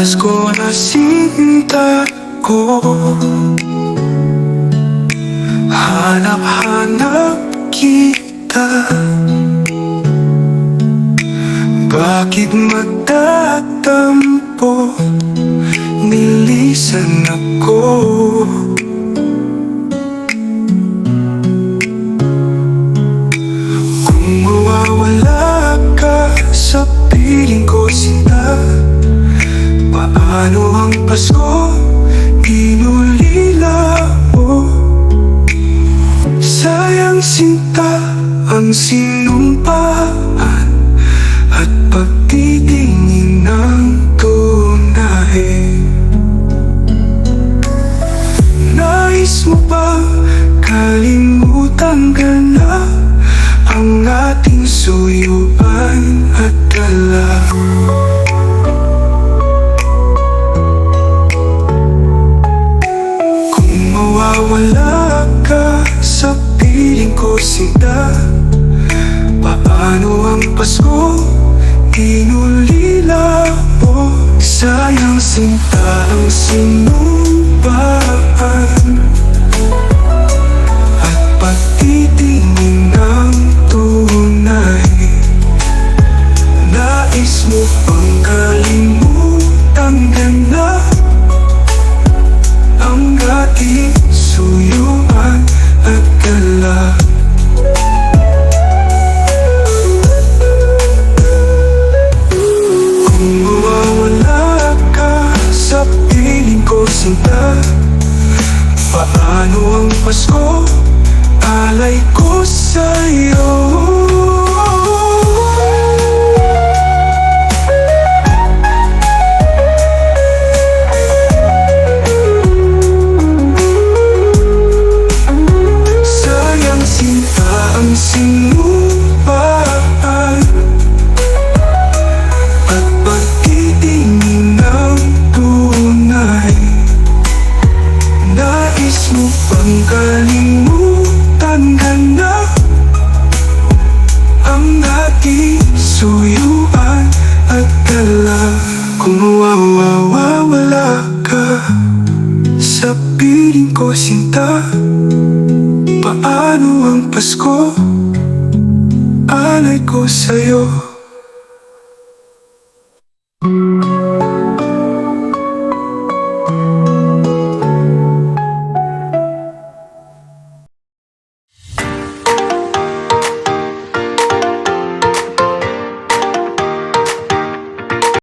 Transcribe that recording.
Pasko na sinta ko, hanap-hanap kita. Bakit magtatampo, nilisan ako? Kung mawawala ka sa piling ko, sinta, paano ang Pasko inulila mo? Sayang sinta ang sinumpaan at pagtitingin ng tunay. Nais mo ba kalimutan ka na ang ating suyuan at dala? Kung mawawala ka sa piling ko, sinta, paano ang Pasko inulila mo? Sayang sinta ang sinumpaan at pagtitingin ng tunay. Nais mo bang kalimutan ka na ang ating suyuan at gala? Sinta, paano ang Pasko? Alay ko sa'yo. Sayang sinta ang sinumpaan at pagtitingin ng tunay. Nais mo bang kalimutan ka na ang ating suyuan at gala? Kung mawawala ka sa piling ko, sinta, paano ang Pasko? Alay ko sa'yo.